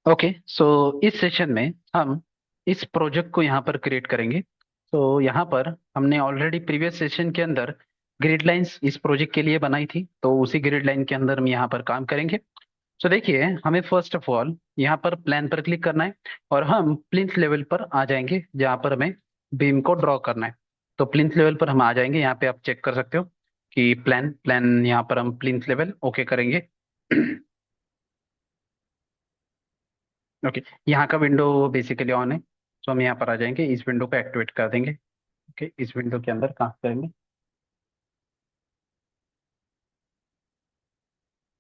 Okay, सो इस session में हम इस प्रोजेक्ट को यहाँ पर क्रिएट करेंगे। तो यहाँ पर हमने ऑलरेडी प्रीवियस सेशन के अंदर ग्रिड लाइंस इस प्रोजेक्ट के लिए बनाई थी, तो उसी ग्रिड लाइन के अंदर हम यहाँ पर काम करेंगे। तो देखिए, हमें फर्स्ट ऑफ ऑल यहाँ पर प्लान पर क्लिक करना है और हम प्लिंथ लेवल पर आ जाएंगे जहाँ पर हमें बीम को ड्रॉ करना है। तो प्लिंथ लेवल पर हम आ जाएंगे, यहाँ पे आप चेक कर सकते हो कि प्लान प्लान यहाँ पर हम प्लिंथ लेवल ओके करेंगे। ओके, यहाँ का विंडो बेसिकली ऑन है, तो हम यहाँ पर आ जाएंगे, इस विंडो को एक्टिवेट कर देंगे। ओके, इस विंडो के अंदर काम करेंगे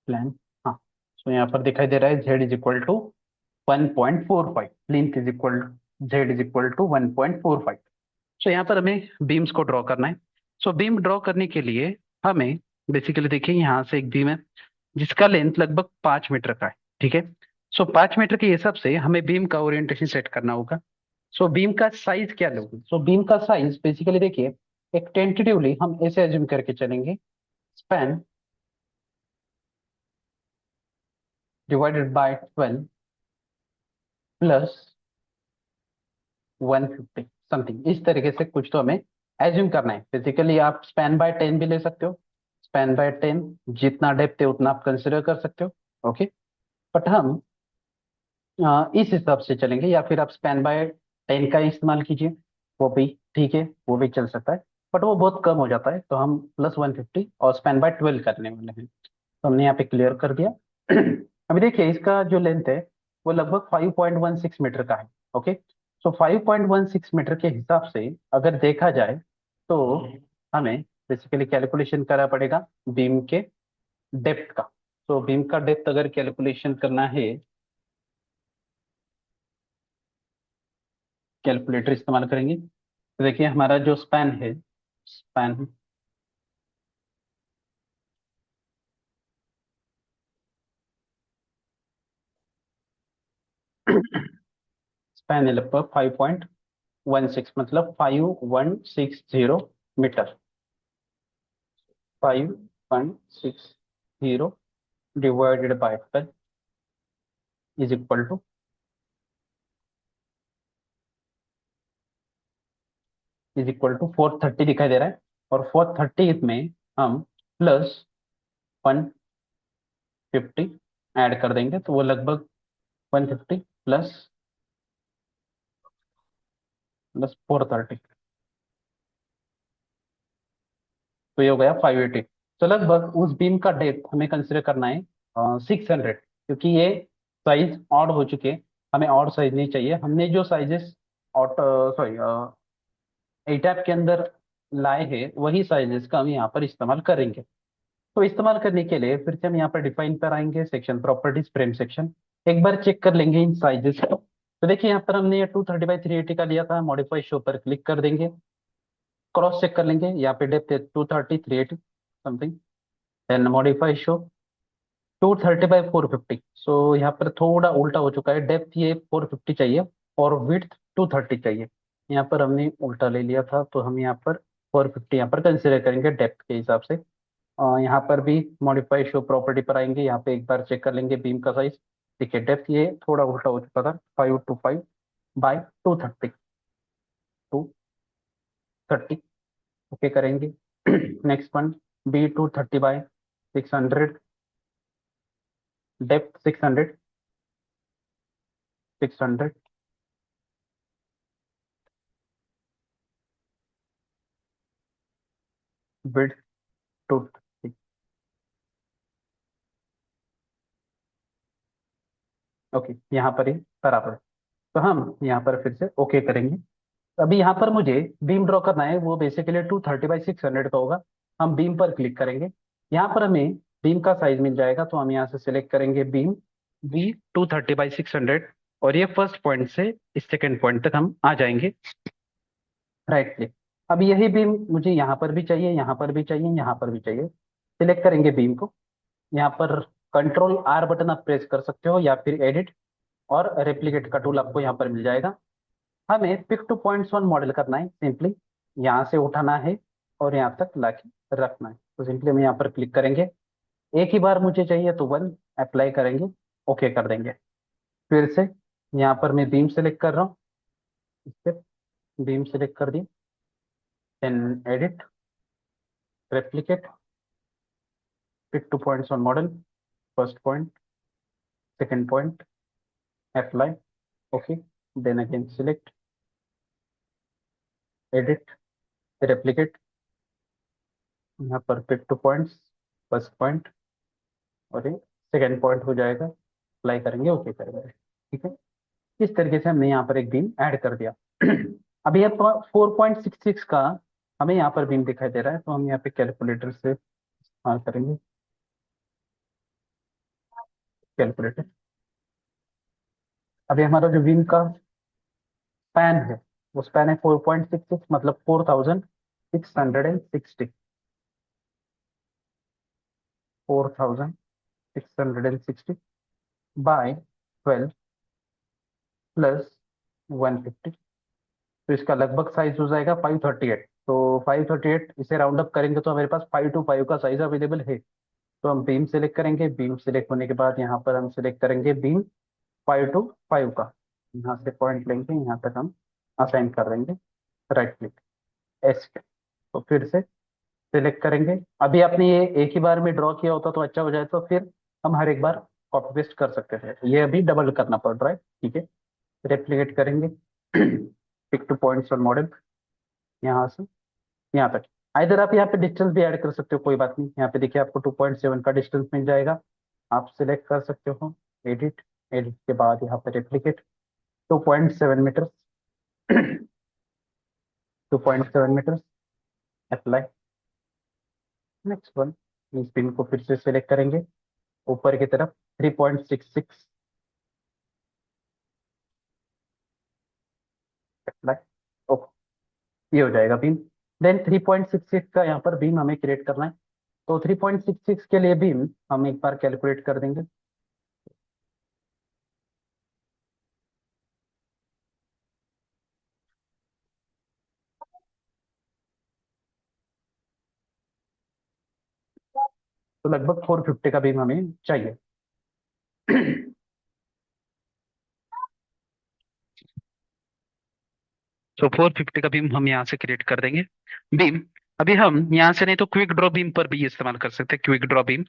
प्लान। हाँ, तो यहाँ पर दिखाई दे रहा है Z = 1.45, plinth is equal Z = 1.45। सो यहाँ पर हमें बीम्स को ड्रॉ करना है। सो बीम ड्रॉ करने के लिए हमें बेसिकली देखिए, यहाँ से एक बीम है जिसका लेंथ लगभग 5 मीटर का है। ठीक है, सो 5 मीटर के हिसाब से हमें बीम का ओरिएंटेशन सेट करना होगा। सो बीम का साइज क्या लोगे? सो बीम का साइज बेसिकली देखिए, एक टेंटेटिवली हम ऐसे एज्यूम करके चलेंगे, स्पैन /12 प्लस 150 समथिंग, इस तरीके से कुछ तो हमें एज्यूम करना है। बेसिकली आप स्पैन /10 भी ले सकते हो, स्पैन /10, जितना डेप्थ है उतना आप कंसिडर कर सकते हो। ओके, बट हम इस हिसाब से चलेंगे, या फिर आप स्पैन /10 का इस्तेमाल कीजिए, वो भी ठीक है, वो भी चल सकता है। बट वो बहुत कम हो जाता है, तो हम +150 और स्पैन /12 करने वाले हैं। तो हमने यहाँ पे क्लियर कर दिया। अभी देखिए, इसका जो लेंथ है वो लगभग 5.16 मीटर का है। ओके, सो 5.16 मीटर के हिसाब से अगर देखा जाए तो हमें बेसिकली कैलकुलेशन करना पड़ेगा बीम के डेप्थ का। तो बीम का डेप्थ अगर कैलकुलेशन करना है, कैलकुलेटर इस्तेमाल करेंगे। तो देखिए, हमारा जो स्पैन है, स्पैन स्पैन है लगभग 5.16, मतलब 5160 मीटर। 5160 /12 इज इक्वल टू 430 दिखाई दे रहा है। और 430 में हम +150 ऐड कर देंगे, तो वो लगभग 150 प्लस प्लस 430, तो ये हो गया 580। तो लगभग उस बीम का डेप्थ हमें कंसिडर करना है 600, क्योंकि ये साइज ऑड हो चुके हैं। हमें ऑड साइज नहीं चाहिए, हमने जो साइजेस ऑट सॉरी एटैप के अंदर लाए हैं वही साइजेस का हम यहाँ पर इस्तेमाल करेंगे। तो इस्तेमाल करने के लिए फिर से हम यहाँ पर डिफाइन पर आएंगे, सेक्शन प्रॉपर्टीज फ्रेम सेक्शन, एक बार चेक कर लेंगे इन साइजेस को। तो देखिए, यहाँ पर हमने ये 230/380 का लिया था, मॉडिफाई शो पर क्लिक कर देंगे, क्रॉस चेक कर लेंगे, यहाँ पे डेप्थ है 230/380 समथिंग, देन मॉडिफाई शो 230/450। सो यहाँ पर थोड़ा उल्टा हो चुका है, डेप्थ ये 450 चाहिए और विड्थ 230 चाहिए। यहाँ पर हमने उल्टा ले लिया था, तो हम यहाँ पर 450 यहाँ पर कंसिडर करेंगे डेप्थ के हिसाब से। यहाँ पर भी मॉडिफाई शो प्रॉपर्टी पर आएंगे, यहाँ पे एक बार चेक कर लेंगे बीम का साइज। ठीक है, डेप्थ ये थोड़ा उल्टा हो चुका था, 525/230, ओके करेंगे। Next one, B 230/600, depth 600, width 230। Okay, यहाँ पर ही बराबर। तो हम यहाँ पर फिर से ओके करेंगे। अभी यहाँ पर मुझे बीम ड्रॉ करना है, वो बेसिकली 230/600 का होगा। हम बीम पर क्लिक करेंगे, यहाँ पर हमें बीम का साइज मिल जाएगा, तो हम यहाँ से सिलेक्ट करेंगे बीम B 230/600, और ये फर्स्ट पॉइंट से इस सेकेंड पॉइंट तक हम आ जाएंगे, राइट क्लिक। अब यही बीम मुझे यहाँ पर भी चाहिए, यहाँ पर भी चाहिए, यहाँ पर भी चाहिए। सिलेक्ट करेंगे बीम को, यहाँ पर Ctrl+R बटन आप प्रेस कर सकते हो, या फिर एडिट और रेप्लिकेट का टूल आपको यहाँ पर मिल जाएगा। हमें pick two points on model करना है, सिंपली यहाँ से उठाना है और यहाँ तक लाके रखना है। तो सिंपली हम यहाँ पर क्लिक करेंगे, एक ही बार मुझे चाहिए तो वन अप्लाई करेंगे, ओके कर देंगे। फिर से यहाँ पर मैं बीम सेलेक्ट कर रहा हूँ, इस पे बीम सेलेक्ट कर दिया, then edit, replicate, pick 2 points on model, first point, second point, apply, okay, then again select, edit, replicate, यहाँ पर पिक 2 पॉइंट्स, फर्स्ट पॉइंट और ये सेकेंड पॉइंट हो जाएगा, अप्लाई करेंगे, ओके करेंगे, ठीक है। इस तरीके से हमने यहाँ पर एक बीम ऐड कर दिया। अभी ये 4.66 का हमें यहाँ पर बीम दिखाई दे रहा है, तो हम यहाँ पे कैलकुलेटर से इस्तेमाल करेंगे, कैलकुलेटर। अभी हमारा जो बीम का स्पैन है वो स्पैन है 4.66, मतलब 4660, 4660 बाय 12 प्लस 150, तो इसका लगभग साइज हो जाएगा 538। तो 538 इसे राउंड अप करेंगे तो हमारे पास 5 to 5 का साइज अवेलेबल है। तो हम बीम सेलेक्ट करेंगे, बीम सेलेक्ट होने के बाद यहाँ पर हम सेलेक्ट करेंगे बीम 5 to 5 का, यहाँ से पॉइंट लेंगे, यहाँ तक हम असाइन कर देंगे, राइट क्लिक, एस, तो फिर से सिलेक्ट करेंगे। अभी आपने ये एक ही बार में ड्रॉ किया होता तो अच्छा हो जाए, तो फिर हम हर एक बार कॉपी पेस्ट कर सकते थे, ये अभी डबल करना पड़ रहा है, ठीक है। रेप्लिकेट करेंगे, पिक 2 पॉइंट्स और मॉडल, यहाँ से यहाँ तक। इधर आप यहाँ पे डिस्टेंस भी ऐड कर सकते हो, कोई बात नहीं, यहाँ पे देखिए आपको 2.7 का डिस्टेंस मिल जाएगा, आप सिलेक्ट कर सकते हो, एडिट, एडिट के बाद यहाँ पे replicate 2.7 metre, 2.7 metre, apply, next one. इस पिन को फिर से सिलेक्ट करेंगे ऊपर की तरफ, 3.66, अप्लाई, ओके, ये हो जाएगा बीम। देन 3.66 का यहाँ पर बीम हमें क्रिएट करना है, तो 3.66 के लिए बीम हम एक बार कैलकुलेट कर देंगे। तो लगभग 450 का बीम हमें चाहिए। तो 450 का बीम हम यहाँ से क्रिएट कर देंगे। बीम अभी हम यहाँ से नहीं तो क्विक ड्रॉ बीम पर भी इस्तेमाल कर सकते हैं, quick draw beam.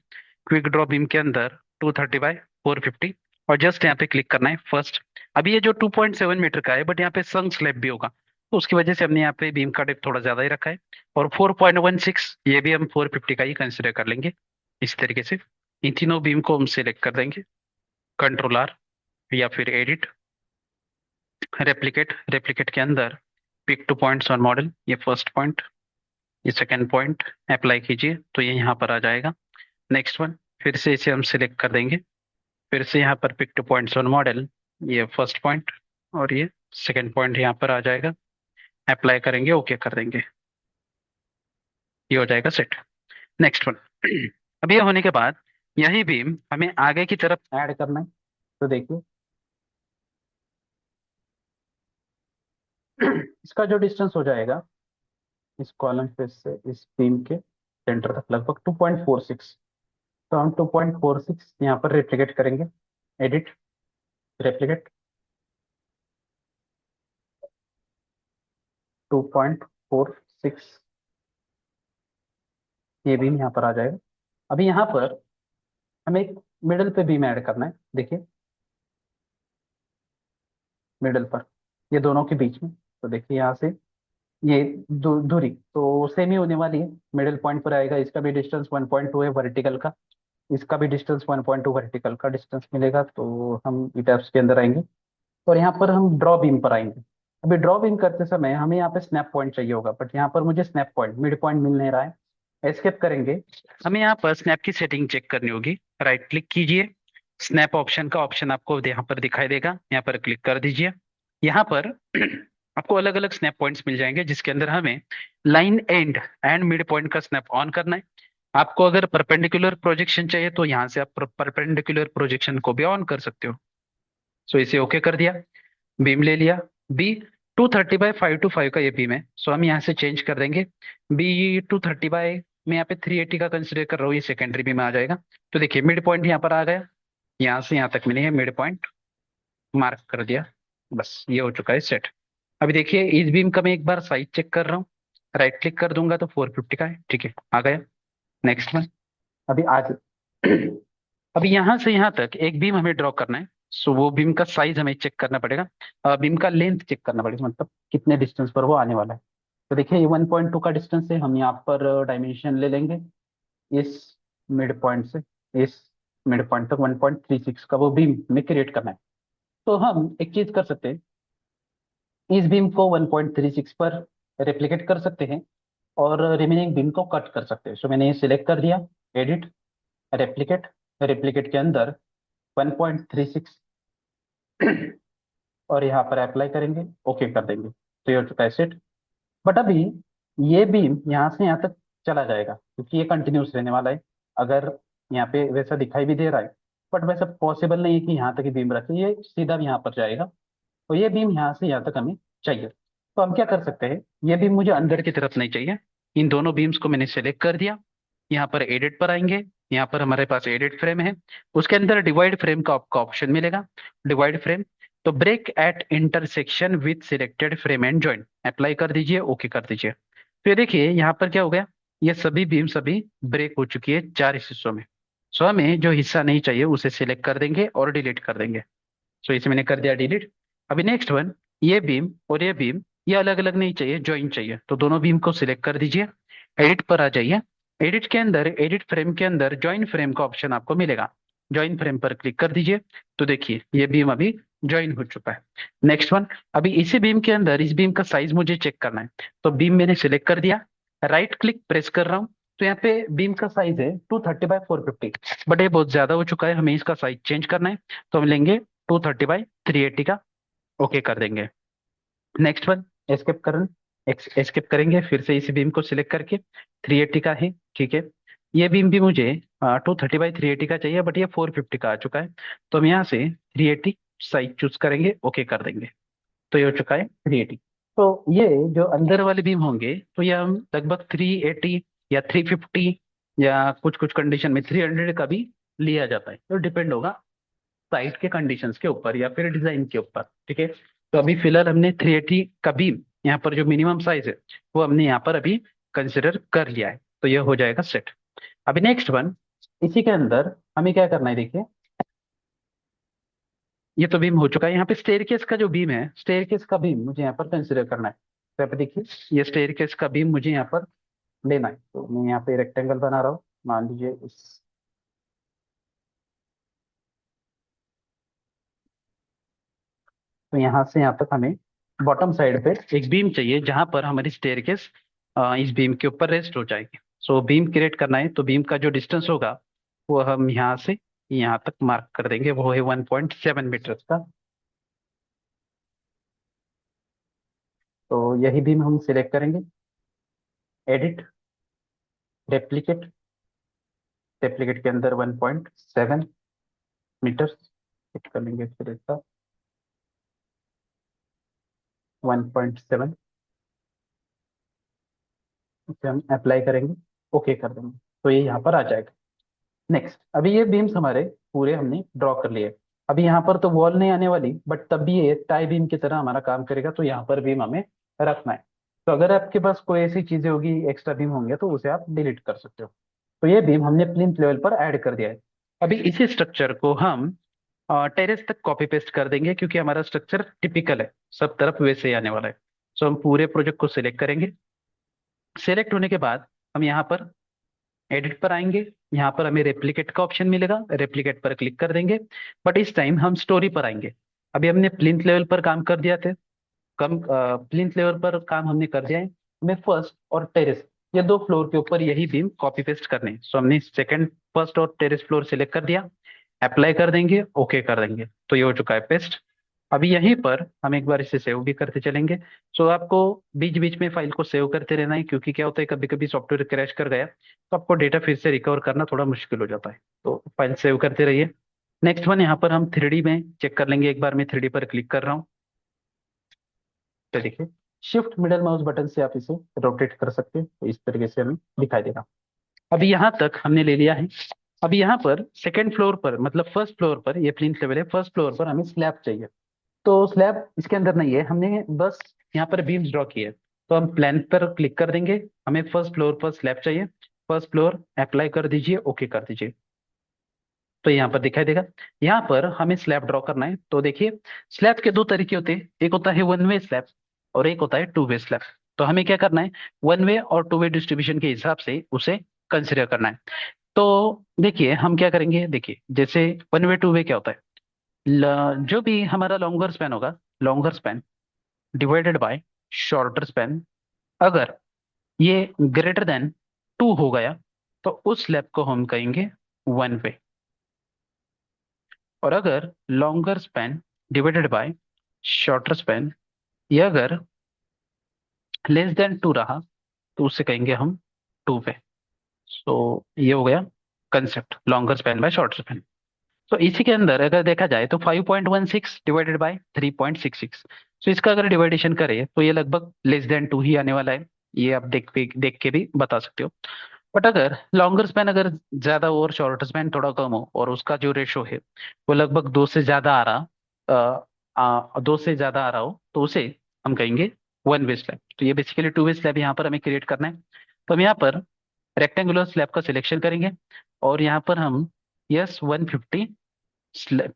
Quick draw beam के अंदर 230/450, और जस्ट यहाँ पे क्लिक करना है फर्स्ट। अभी ये जो 2.7 मीटर का है, बट यहाँ पे संक स्लैब भी होगा, तो उसकी वजह से हमने यहाँ पे बीम का डेप्थ थोड़ा ज्यादा ही रखा है। और 4.16 ये भी हम 450 का ही कंसिडर कर लेंगे। इस तरीके से इन तीनों बीम को हम सिलेक्ट कर देंगे, कंट्रोल R या फिर एडिट, रेप्लिकेट, रेप्लिकेट के अंदर पिक 2 पॉइंट्स ऑन मॉडल, ये फर्स्ट पॉइंट, ये सेकंड पॉइंट, अप्लाई कीजिए तो ये यहाँ पर आ जाएगा। नेक्स्ट वन, फिर से इसे हम सिलेक्ट कर देंगे, फिर से यहाँ पर पिक 2 पॉइंट्स ऑन मॉडल, ये फर्स्ट पॉइंट और ये सेकंड पॉइंट यहाँ पर आ जाएगा, अप्लाई करेंगे, ओके कर देंगे, ये हो जाएगा सेट। Next one. अब ये होने के बाद यही बीम हमें आगे की तरफ ऐड करना है, तो देखिए इसका जो डिस्टेंस हो जाएगा इस कॉलम पे से इस बीम के सेंटर तक लगभग 2.46, तो हम 2.46 यहाँ पर रेप्लिकेट करेंगे, एडिट, रेप्लिकेट, 2.46, ये बीम यहाँ पर आ जाएगा। अभी यहाँ पर हमें एक मिडल पे बीम ऐड करना है, देखिए मिडल पर, ये दोनों के बीच में, तो देखिए यहाँ से ये दूरी तो सेम ही होने वाली है, मिडिल पॉइंट पर आएगा, इसका भी डिस्टेंस 1.2 है वर्टिकल का, इसका भी डिस्टेंस 1.2 वर्टिकल का डिस्टेंस मिलेगा, तो हम ईटैप्स के अंदर आएंगे और यहाँ पर हम ड्रॉ बीम पर आएंगे। अभी ड्रॉ बीम करते समय हमें यहाँ पे स्नैप पॉइंट चाहिए होगा, बट यहाँ पर मुझे स्नैप पॉइंट, मिड पॉइंट मिल नहीं रहा है, एस्केप करेंगे। हमें यहाँ पर स्नैप की सेटिंग चेक करनी होगी, राइट क्लिक कीजिए, स्नैप ऑप्शन का ऑप्शन आपको यहाँ पर दिखाई देगा, यहाँ पर क्लिक कर दीजिए। यहाँ पर आपको अलग अलग स्नैप पॉइंट्स मिल जाएंगे, जिसके अंदर हमें line and and mid point का स्नैप ऑन करना है। आपको अगर परपेंडिकुलर प्रोजेक्शन चाहिए तो यहाँ से आप परपेंडिकुलर प्रोजेक्शन को भी ऑन कर सकते हो। सो इसे ओके कर दिया, बीम ले लिया, बी 230/5 to 5 का ये बीम है, सो हम यहाँ से चेंज कर देंगे, बी 230 बाय, मैं यहाँ पे 380 का कंसिडर कर रहा हूँ, ये सेकेंडरी बीम आ जाएगा। तो देखिए मिड पॉइंट यहाँ पर आ गया, यहाँ से यहाँ तक मिली है मिड पॉइंट, मार्क कर दिया, बस ये हो चुका है सेट। अभी देखिए इस बीम का मैं एक बार साइज चेक कर रहा हूँ, राइट क्लिक कर दूंगा तो 450 का है, ठीक है आ गया। नेक्स्ट में अभी आज अभी यहाँ से यहाँ तक एक बीम हमें ड्रॉ करना है, सो वो बीम का साइज हमें चेक करना पड़ेगा, बीम का लेंथ चेक करना पड़ेगा, मतलब कितने डिस्टेंस पर वो आने वाला है। तो देखिए ये 1.2 का डिस्टेंस है, हम यहाँ पर डायमेंशन ले लेंगे इस मिड पॉइंट से इस मिड पॉइंट तक 1.36 का वो बीम में क्रिएट करना है। तो हम एक चीज कर सकते हैं, इस बीम को 1.36 पर रेप्लिकेट कर सकते हैं और रिमेनिंग बीम को कट कर सकते हैं। सो मैंने ये सिलेक्ट कर दिया, एडिट, रेप्लिकेट, रेप्लिकेट के अंदर 1.36 और यहाँ पर अप्लाई करेंगे, ओके कर देंगे, तो ये हो चुका है सेट। बट अभी ये बीम यहाँ से यहाँ तक चला जाएगा क्योंकि ये कंटिन्यूस रहने वाला है। अगर यहाँ पे वैसा दिखाई भी दे रहा है बट वैसा पॉसिबल नहीं है कि यहाँ तक ही बीम रखे, ये सीधा भी यहाँ पर जाएगा। तो ये बीम यहाँ से यहाँ तक हमें चाहिए, तो हम क्या कर सकते हैं, ये बीम मुझे अंदर की तरफ नहीं चाहिए। इन दोनों बीम्स को मैंने सेलेक्ट कर दिया, यहाँ पर एडिट पर आएंगे, यहाँ पर हमारे पास एडिट फ्रेम है, उसके अंदर डिवाइड फ्रेम का आपको ऑप्शन मिलेगा, डिवाइड फ्रेम। तो break at intersection with selected frame and join apply कर दीजिए, ओके कर दीजिए। फिर देखिए यहाँ पर क्या हो गया, ये सभी बीम सभी ब्रेक हो चुकी है 4 हिस्सों में। सो हमें जो हिस्सा नहीं चाहिए उसे सिलेक्ट कर देंगे और डिलीट कर देंगे। सो इसे मैंने कर दिया डिलीट। अभी नेक्स्ट वन, ये बीम और ये बीम ये अलग अलग नहीं चाहिए, ज्वाइन चाहिए, तो दोनों बीम को सिलेक्ट कर दीजिए, एडिट पर आ जाइए, एडिट के अंदर एडिट फ्रेम के अंदर ज्वाइन फ्रेम का ऑप्शन आपको मिलेगा, ज्वाइन फ्रेम पर क्लिक कर दीजिए। तो देखिए ये बीम अभी ज्वाइन हो चुका है। नेक्स्ट वन, अभी इसी बीम के अंदर इस बीम का साइज मुझे चेक करना है, तो बीम मैंने सिलेक्ट कर दिया, राइट क्लिक प्रेस कर रहा हूँ, तो यहाँ पे बीम का साइज है 230 बाय 450, बट ये बहुत ज्यादा हो चुका है, हमें इसका साइज चेंज करना है। तो हम लेंगे 230 बाय 380 का, ओके कर देंगे। नेक्स्ट वन, एस्केप करन एस्केप करेंगे, फिर से इसी बीम को सिलेक्ट करके 380 का है, ठीक है। ये बीम भी मुझे 230 बाय 380 का चाहिए, बट ये 450 का आ चुका है, तो हम यहाँ से 380 साइज चूज करेंगे, ओके कर देंगे। तो ये हो चुका है 380। तो ये जो अंदर वाले बीम होंगे तो ये हम लगभग 380 या 350 या कुछ कुछ कंडीशन में 300 का भी लिया जाता है, तो डिपेंड होगा साइट के कंडीशंस के ऊपर या फिर डिजाइन के ऊपर, ठीक है। तो अभी फिलहाल हमने 380 का भी यहाँ पर जो मिनिमम साइज है वो हमने यहाँ पर अभी कंसिडर कर लिया है, तो ये हो जाएगा सेट। अभी नेक्स्ट वन, इसी के अंदर हमें क्या करना है, देखिए ये तो बीम हो चुका है, यहाँ पे स्टेयरकेस का जो बीम है, स्टेयरकेस का बीम मुझे यहाँ पर कंसिडर करना है। तो यहाँ पे देखिए ये स्टेयरकेस का बीम मुझे यहाँ पर लेना है, तो मैं यहाँ पे रेक्टेंगल बना रहा हूँ, मान लीजिए इस, तो यहाँ से यहाँ तक हमें बॉटम साइड पे एक बीम चाहिए जहां पर हमारी स्टेयरकेस इस बीम के ऊपर रेस्ट हो जाएगी। सो बीम क्रिएट करना है, तो बीम का जो डिस्टेंस होगा वो हम यहाँ से यहाँ तक मार्क कर देंगे, वो है 1.7 मीटर का। तो यही बीम हम सिलेक्ट करेंगे, एडिट, रेप्लिकेट, रेप्लिकेट के अंदर 1.7 मीटर कर लेंगे, फिर इसका 1.7 इसे हम अप्लाई करेंगे, ओके कर देंगे, तो ये यहाँ पर आ जाएगा। नेक्स्ट, अभी ये बीम्स हमारे पूरे हमने ड्रॉ कर लिए। अभी यहाँ पर तो वॉल नहीं आने वाली, बट तब भी ये टाई बीम की तरह हमारा काम करेगा, तो यहाँ पर बीम हमें रखना है। तो अगर आपके पास कोई ऐसी चीजें होगी, एक्स्ट्रा बीम होंगे, तो उसे आप डिलीट कर सकते हो। तो ये बीम हमने प्लिंथ लेवल पर ऐड कर दिया है। अभी इसी स्ट्रक्चर को हम टेरेस तक कॉपी पेस्ट कर देंगे, क्योंकि हमारा स्ट्रक्चर टिपिकल है, सब तरफ वैसे ही आने वाला है। सो हम पूरे प्रोजेक्ट को सिलेक्ट करेंगे, सिलेक्ट होने के बाद हम यहाँ पर एडिट पर आएंगे, यहाँ पर हमें रेप्लिकेट का ऑप्शन मिलेगा, रेप्लिकेट पर क्लिक कर देंगे। बट इस टाइम हम स्टोरी पर आएंगे। अभी हमने प्लिंथ लेवल पर काम कर दिया थे, कम प्लिंथ लेवल पर काम हमने कर दिया है, हमें फर्स्ट और टेरेस ये दो फ्लोर के ऊपर यही बीम कॉपी पेस्ट करने हैं। सो हमने सेकंड, फर्स्ट और टेरेस फ्लोर सिलेक्ट कर दिया, अप्लाई कर देंगे, ओके कर देंगे, तो ये हो चुका है पेस्ट। अभी यहीं पर हम एक बार इसे सेव भी करते चलेंगे। सो आपको बीच बीच में फाइल को सेव करते रहना है, क्योंकि क्या होता है कभी कभी सॉफ्टवेयर क्रैश कर गया तो आपको डेटा फिर से रिकवर करना थोड़ा मुश्किल हो जाता है, तो फाइल सेव करते रहिए। नेक्स्ट वन, यहाँ पर हम 3D में चेक कर लेंगे, एक बार मैं 3D पर क्लिक कर रहा हूँ, तो देखिए शिफ्ट मिडल माउस बटन से आप इसे रोटेट कर सकते हैं, तो इस तरीके से हमें दिखाई देगा। अभी यहाँ तक हमने ले लिया है। अभी यहाँ पर सेकंड फ्लोर पर, मतलब फर्स्ट फ्लोर पर, ये प्लिंथ लेवल है, फर्स्ट फ्लोर पर हमें स्लैब चाहिए। तो स्लैब इसके अंदर नहीं है, हमने बस यहाँ पर बीम्स ड्रॉ किए। तो हम प्लान पर क्लिक कर देंगे, हमें फर्स्ट फ्लोर पर स्लैब चाहिए, फर्स्ट फ्लोर अप्लाई कर दीजिए, ओके कर दीजिए। तो यहाँ पर दिखाई देगा। यहाँ पर हमें स्लैब ड्रॉ करना है, तो देखिए स्लैब के दो तरीके होते हैं, एक होता है वन वे स्लैब और एक होता है टू वे स्लैब। तो हमें क्या करना है, वन वे और टू वे डिस्ट्रीब्यूशन के हिसाब से उसे कंसिडर करना है। तो देखिए हम क्या करेंगे, देखिए जैसे वन वे टू वे क्या होता है, जो भी हमारा लॉन्गर स्पैन होगा, longer span divided by shorter span, अगर ये ग्रेटर देन टू हो गया तो उस स्लैब को हम कहेंगे वन वे। और अगर longer span divided by shorter span, ये अगर लेस देन टू रहा तो उसे कहेंगे हम टू वे। सो ये हो गया concept longer span by shorter span. तो इसी के अंदर अगर देखा जाए तो 5.16 डिवाइडेड बाय 3.66, तो इसका अगर डिवाइडेशन करें तो ये लगभग लेस देन टू ही आने वाला है। ये आप देख के भी बता सकते हो। बट अगर लॉन्गर स्पैन अगर ज्यादा हो और शॉर्टर स्पैन थोड़ा कम हो और उसका जो रेशो है वो लगभग दो से ज्यादा आ रहा, दो से ज्यादा आ रहा हो, तो उसे हम कहेंगे वन वे स्लैब। तो ये बेसिकली टू वे स्लैब यहाँ पर हमें क्रिएट करना है। तो हम यहाँ पर रेक्टेंगुलर स्लैब का सिलेक्शन करेंगे और यहाँ पर हम यस 150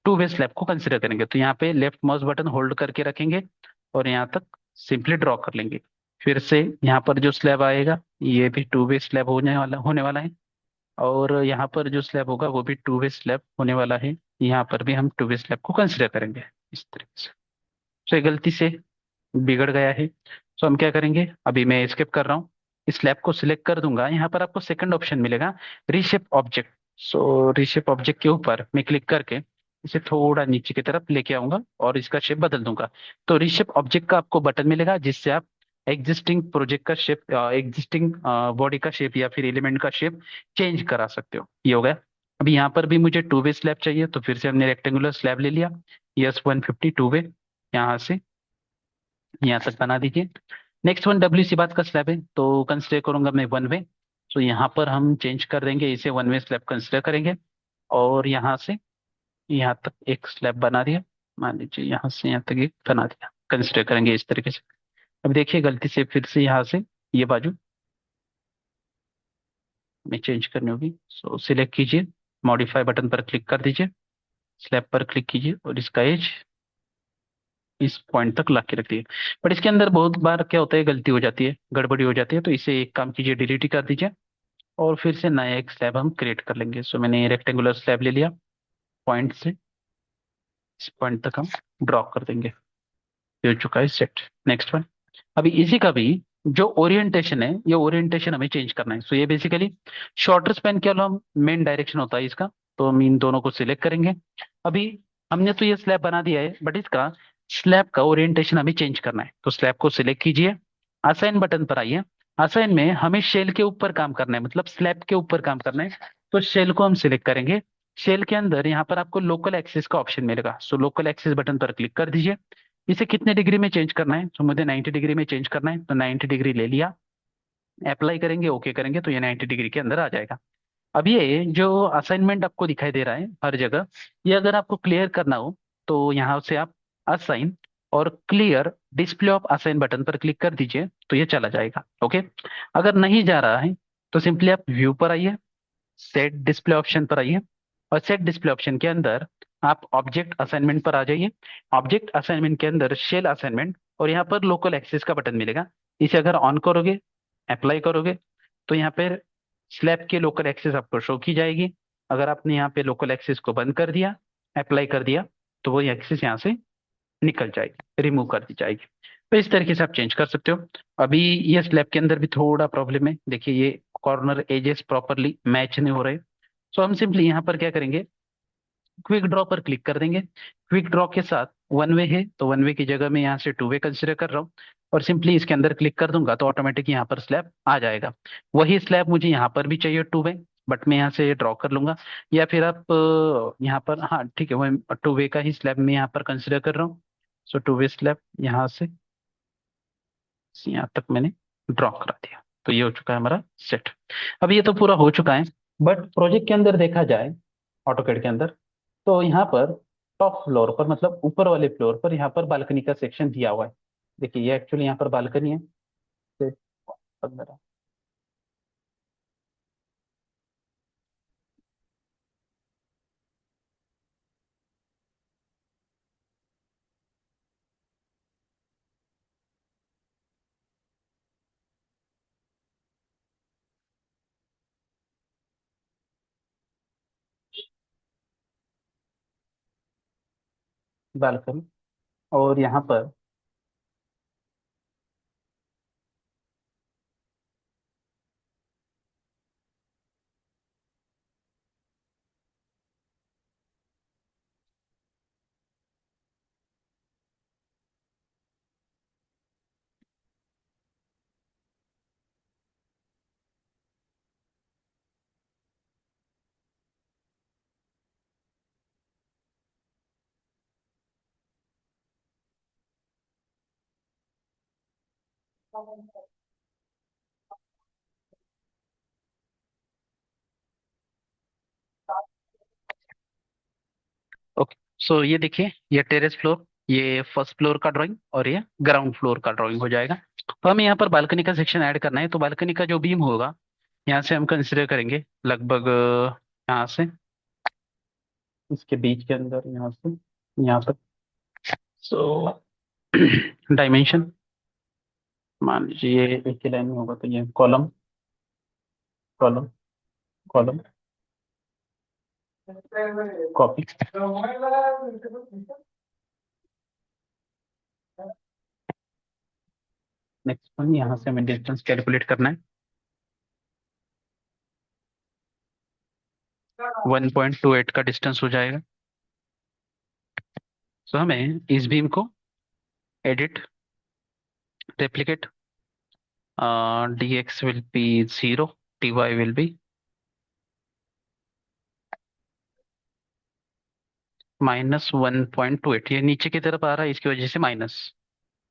टू वे स्लैब को कंसिडर करेंगे। तो यहाँ पे लेफ्ट माउस बटन होल्ड करके रखेंगे और यहाँ तक सिंपली ड्रॉ कर लेंगे। फिर से यहाँ पर जो स्लैब आएगा ये भी टू वे स्लैब होने वाला है। और यहाँ पर जो स्लैब होगा वो भी टू वे स्लैब होने वाला है। यहाँ पर भी हम टू वे स्लैब को कंसिडर करेंगे इस तरीके से। तो ये गलती से बिगड़ गया है, तो हम क्या करेंगे, अभी मैं स्किप कर रहा हूँ, इस स्लैब को सिलेक्ट कर दूंगा। यहाँ पर आपको सेकंड ऑप्शन मिलेगा रीशेप ऑब्जेक्ट। सो रीशेप ऑब्जेक्ट के ऊपर मैं क्लिक करके इसे थोड़ा नीचे की तरफ लेके आऊंगा और इसका शेप बदल दूंगा। तो रीशेप ऑब्जेक्ट का आपको बटन मिलेगा जिससे आप एग्जिस्टिंग प्रोजेक्ट का शेप, एग्जिस्टिंग बॉडी का शेप या फिर एलिमेंट का शेप चेंज करा सकते हो। ये हो गया। अभी यहाँ पर भी मुझे टू वे स्लैब चाहिए, तो फिर से हमने रेक्टेंगुलर स्लैब ले लिया, यस 150 टू वे, यहाँ से यहाँ तक बना दीजिए। नेक्स्ट वन डब्ल्यू सी बात का स्लैब है, तो कंसिडर करूंगा मैं वन वे। तो यहाँ पर हम चेंज कर देंगे, इसे वन वे स्लैब कंसिडर करेंगे और यहाँ से यहाँ तक एक स्लैब बना दिया। मान लीजिए यहाँ से यहाँ तक एक बना दिया, कंसिडर करेंगे इस तरीके से। अब देखिए गलती से फिर से यहाँ से ये बाजू में चेंज करनी होगी। सो सिलेक्ट कीजिए, मॉडिफाई बटन पर क्लिक कर दीजिए, स्लैब पर क्लिक कीजिए और इसका एज इस पॉइंट तक ला के रख दिए। बट इसके अंदर बहुत बार क्या होता है, गलती हो जाती है, गड़बड़ी हो जाती है, तो इसे एक काम कीजिए, डिलीट ही कर दीजिए और फिर से नया एक स्लैब हम क्रिएट कर लेंगे। सो मैंने रेक्टेंगुलर स्लैब ले लिया, पॉइंट से इस पॉइंट तक हम ड्रॉ कर देंगे। ये हो चुका है सेट। Next one. अभी इसी का भी जो ओरिएंटेशन है, ये ओरिएंटेशन हमें चेंज करना है। सो ये बेसिकली शॉर्टर स्पैन के अलावा मेन डायरेक्शन होता है इसका, तो हम इन दोनों को सिलेक्ट करेंगे। अभी हमने तो ये स्लैब बना दिया है, बट इसका स्लैब का ओरिएंटेशन हमें चेंज करना है। तो स्लैब को सिलेक्ट कीजिए, असाइन बटन पर आइए। असाइन में हमें शेल के ऊपर काम करना है, मतलब स्लैब के ऊपर काम करना है। तो शेल को हम सिलेक्ट करेंगे। शेल के अंदर यहाँ पर आपको लोकल एक्सिस का ऑप्शन मिलेगा, सो लोकल एक्सिस बटन पर क्लिक कर दीजिए। इसे कितने डिग्री में चेंज करना है, तो मुझे 90 डिग्री में चेंज करना है, तो 90 डिग्री ले लिया, अप्लाई करेंगे, ओके करेंगे, तो ये 90 डिग्री के अंदर आ जाएगा। अब ये जो असाइनमेंट आपको दिखाई दे रहा है हर जगह, ये अगर आपको क्लियर करना हो तो यहाँ से आप असाइन और clear display of assign button पर क्लिक कर दीजिए, तो ये चला जाएगा। ओके। अगर नहीं जा रहा है तो सिंपली आप व्यू पर आइए, सेट डिस्प्ले ऑप्शन पर आइए और सेट डिस्प्ले ऑप्शन के अंदर आप ऑब्जेक्ट असाइनमेंट पर आ जाइए। ऑब्जेक्ट असाइनमेंट के अंदर शेल असाइनमेंट और यहाँ पर लोकल एक्सेस का बटन मिलेगा। इसे अगर ऑन करोगे, अप्लाई करोगे, तो यहाँ पर स्लैब के लोकल एक्सेस आपको शो की जाएगी। अगर आपने यहाँ पे लोकल एक्सेस को बंद कर दिया, अप्लाई कर दिया, तो वो एक्सेस यहाँ से निकल जाएगी, रिमूव कर दी जाएगी। तो इस तरीके से आप चेंज कर सकते हो। अभी ये स्लैब के अंदर भी थोड़ा प्रॉब्लम है, देखिए ये कॉर्नर एजेस प्रॉपरली मैच नहीं हो रहे। सो हम सिंपली यहाँ पर क्या करेंगे, क्विक ड्रॉ पर क्लिक कर देंगे। क्विक ड्रॉ के साथ वन वे है, तो वन वे की जगह मैं यहाँ से टू वे कंसिडर कर रहा हूँ और सिंपली इसके अंदर क्लिक कर दूंगा तो ऑटोमेटिक यहाँ पर स्लैब आ जाएगा। वही स्लैब मुझे यहाँ पर भी चाहिए टू वे, बट मैं यहाँ से ड्रॉ कर लूंगा। या फिर आप यहाँ पर, हाँ ठीक है, मैं टू वे का ही स्लैब मैं यहाँ पर कंसिडर कर रहा हूँ। सो टू वे स्लैब यहाँ से यहाँ तक मैंने ड्रॉ करा दिया, तो ये हो चुका है हमारा सेट। अब ये तो पूरा हो चुका है, बट प्रोजेक्ट के अंदर देखा जाए, ऑटोकैड के अंदर, तो यहाँ पर टॉप फ्लोर पर मतलब ऊपर वाले फ्लोर पर यहाँ पर बालकनी का सेक्शन दिया हुआ है। देखिए ये एक्चुअली यहाँ पर बालकनी है। 15। बालकनी। और यहाँ पर ओके। सो ये देखिए, ये टेरेस फ्लोर, ये फर्स्ट फ्लोर का ड्राइंग और ये ग्राउंड फ्लोर का ड्राइंग हो जाएगा। तो हमें यहाँ पर बालकनी का सेक्शन ऐड करना है, तो बालकनी का जो बीम होगा यहाँ से हम कंसिडर करेंगे लगभग यहाँ से इसके बीच के अंदर यहाँ से यहाँ तक। सो डायमेंशन मान लीजिए ये एक ही लाइन में होगा, तो ये column column column copy. Next one, यहाँ से हमें डिस्टेंस कैलकुलेट करना है। 1.28 का डिस्टेंस हो जाएगा। सो हमें इस बीम को edit, replicate, dx will be 0, dy will be -1.28। ये नीचे की तरफ आ रहा है, इसकी वजह से माइनस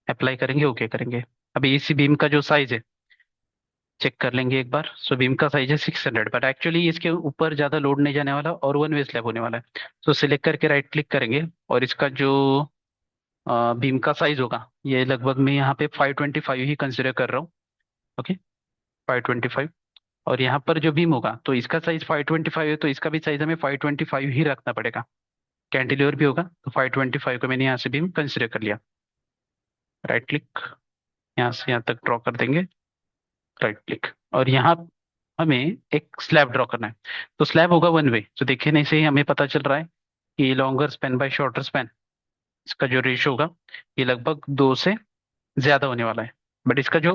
अप्लाई करेंगे, ओके करेंगे। अभी इसी बीम का जो साइज है चेक कर लेंगे एक बार। सो बीम का साइज है 600, बट एक्चुअली इसके ऊपर ज्यादा लोड नहीं जाने वाला और वन वे स्लैब होने वाला है। सो सिलेक्ट करके राइट क्लिक करेंगे और इसका जो बीम का साइज होगा ये लगभग मैं यहाँ पे 525 ही कंसिडर कर रहा हूँ। ओके, 525। और यहाँ पर जो बीम होगा तो इसका साइज 525 है, तो इसका भी साइज हमें 525 ही रखना पड़ेगा। कैंटिलीवर भी होगा तो 525 को मैंने यहाँ से बीम कंसिडर कर लिया। राइट क्लिक, यहाँ से यहाँ तक ड्रॉ कर देंगे। राइट क्लिक, और यहाँ हमें एक स्लैब ड्रॉ करना है। तो स्लैब होगा वन वे, तो देखने से ही हमें पता चल रहा है कि longer span by shorter span, इसका जो रेशियो होगा ये लगभग 2 से ज्यादा होने वाला है। बट इसका जो